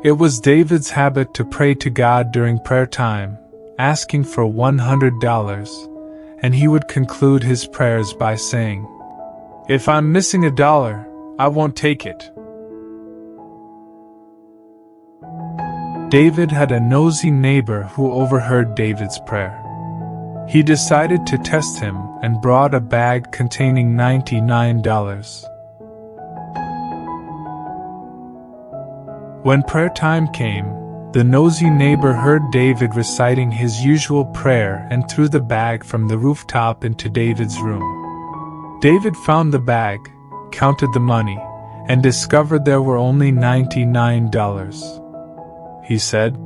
It was David's habit to pray to God during prayer time, asking for $100, and he would conclude his prayers by saying, "If I'm missing $1, I won't take it." David had a nosy neighbor who overheard David's prayer. He decided to test him and brought a bag containing $99. When prayer time came, the nosy neighbor heard David reciting his usual prayer and threw the bag from the rooftop into David's room. David found the bag, counted the money, and discovered there were only $99. He said,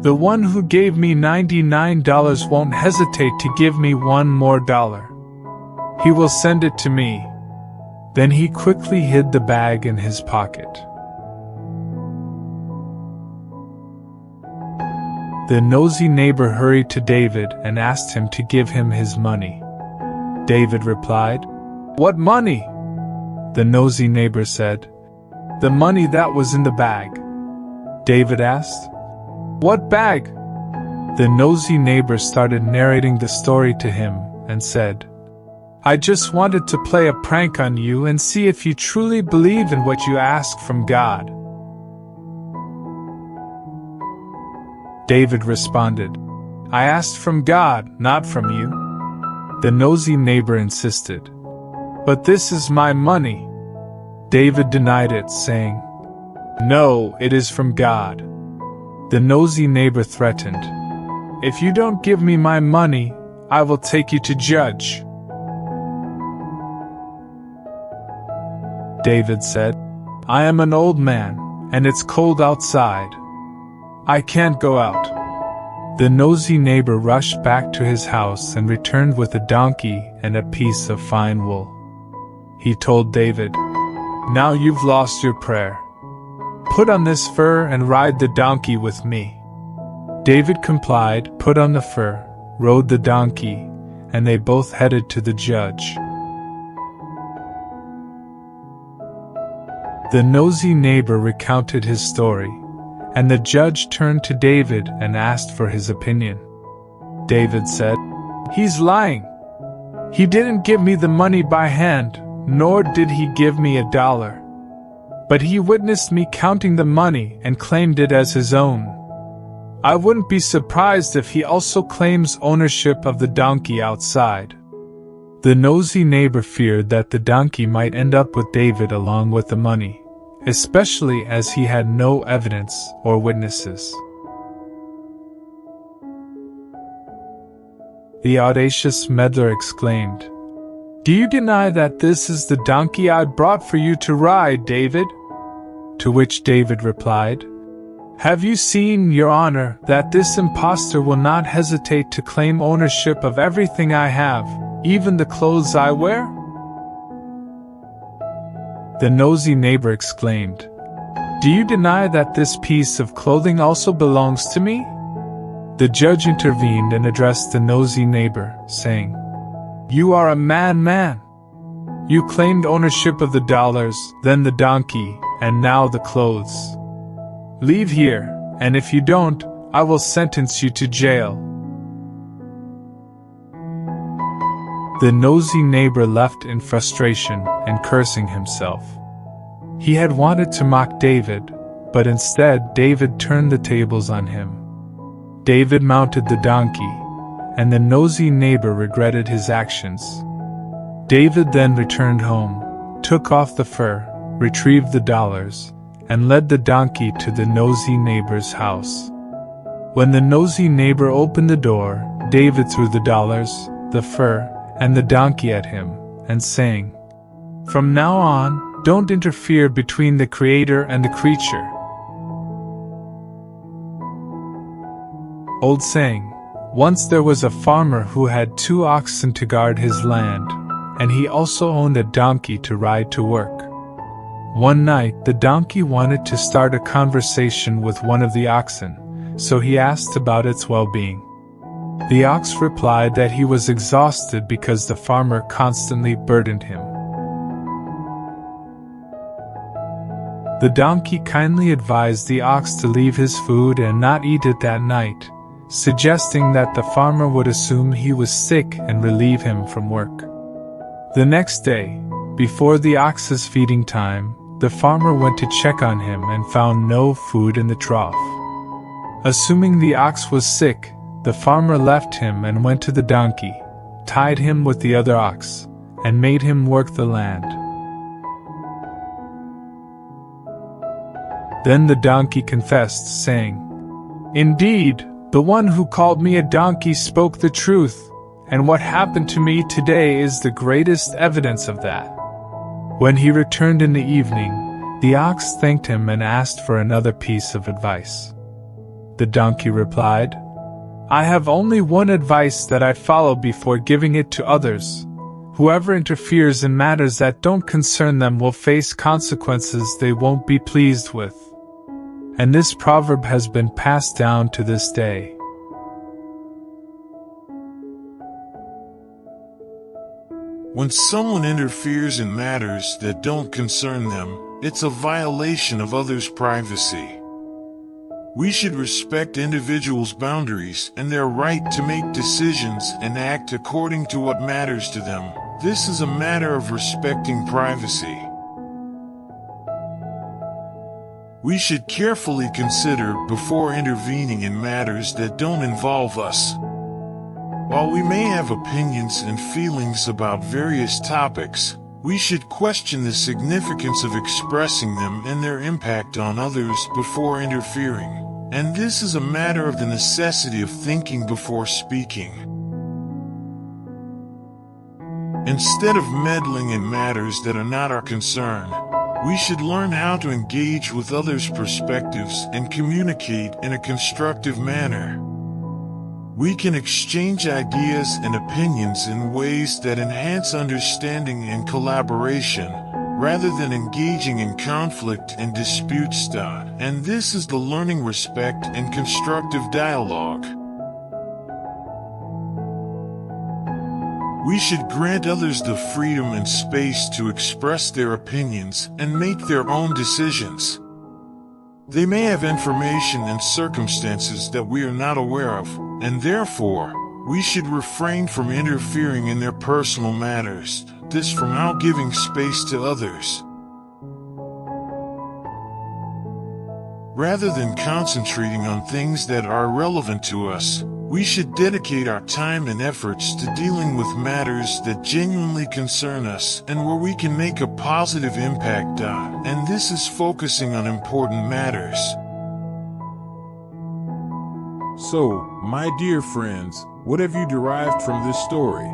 "The one who gave me $99 won't hesitate to give me $1 more. He will send it to me." Then he quickly hid the bag in his pocket. The nosy neighbor hurried to David and asked him to give him his money. David replied, "What money?" The nosy neighbor said, "The money that was in the bag." David asked, "What bag?" The nosy neighbor started narrating the story to him and said, "I just wanted to play a prank on you and see if you truly believe in what you ask from God." David responded, "I asked from God, not from you." The nosy neighbor insisted, "But this is my money." David denied it, saying, "No, it is from God." The nosy neighbor threatened, "If you don't give me my money, I will take you to judge." David said, "I am an old man, and it's cold outside. I can't go out." The nosy neighbor rushed back to his house and returned with a donkey and a piece of fine wool. He told David, "Now you've lost your prayer. Put on this fur and ride the donkey with me." David complied, put on the fur, rode the donkey, and they both headed to the judge. The nosy neighbor recounted his story, and the judge turned to David and asked for his opinion. David said, "He's lying. He didn't give me the money by hand, nor did he give me $1. But he witnessed me counting the money and claimed it as his own. I wouldn't be surprised if he also claims ownership of the donkey outside." The nosy neighbor feared that the donkey might end up with David along with the money, especially as he had no evidence or witnesses. The audacious meddler exclaimed, "Do you deny that this is the donkey I brought for you to ride, David?" To which David replied, "Have you seen, Your Honor, that this impostor will not hesitate to claim ownership of everything I have, even the clothes I wear?" The nosy neighbor exclaimed, "Do you deny that this piece of clothing also belongs to me?" The judge intervened and addressed the nosy neighbor, saying, "You are a man. You claimed ownership of the dollars, then the donkey, and now the clothes. Leave here, and if you don't, I will sentence you to jail." The nosy neighbor left in frustration and cursing himself. He had wanted to mock David, but instead David turned the tables on him. David mounted the donkey, and the nosy neighbor regretted his actions. David then returned home, took off the fur, retrieved the dollars, and led the donkey to the nosy neighbor's house. When the nosy neighbor opened the door, David threw the dollars, the fur, and the donkey at him, and saying, "From now on, don't interfere between the Creator and the creature." Old saying, once there was a farmer who had 2 oxen to guard his land, and he also owned a donkey to ride to work. One night, the donkey wanted to start a conversation with one of the oxen, so he asked about its well-being. The ox replied that he was exhausted because the farmer constantly burdened him. The donkey kindly advised the ox to leave his food and not eat it that night, suggesting that the farmer would assume he was sick and relieve him from work. The next day, before the ox's feeding time, the farmer went to check on him and found no food in the trough. Assuming the ox was sick, the farmer left him and went to the donkey, tied him with the other ox, and made him work the land. Then the donkey confessed, saying, "Indeed, the one who called me a donkey spoke the truth, and what happened to me today is the greatest evidence of that." When he returned in the evening, the ox thanked him and asked for another piece of advice. The donkey replied, "I have only one advice that I follow before giving it to others. Whoever interferes in matters that don't concern them will face consequences they won't be pleased with." And this proverb has been passed down to this day. When someone interferes in matters that don't concern them, it's a violation of others' privacy. We should respect individuals' boundaries and their right to make decisions and act according to what matters to them. This is a matter of respecting privacy. We should carefully consider before intervening in matters that don't involve us. While we may have opinions and feelings about various topics, we should question the significance of expressing them and their impact on others before interfering. And this is a matter of the necessity of thinking before speaking. Instead of meddling in matters that are not our concern, we should learn how to engage with others' perspectives and communicate in a constructive manner. We can exchange ideas and opinions in ways that enhance understanding and collaboration, rather than engaging in conflict and disputes. And this is the learning respect and constructive dialogue. We should grant others the freedom and space to express their opinions and make their own decisions. They may have information and circumstances that we are not aware of, and therefore, we should refrain from interfering in their personal matters, this from out giving space to others. Rather than concentrating on things that are irrelevant to us, we should dedicate our time and efforts to dealing with matters that genuinely concern us and where we can make a positive impact on, and this is focusing on important matters. So, my dear friends, what have you derived from this story?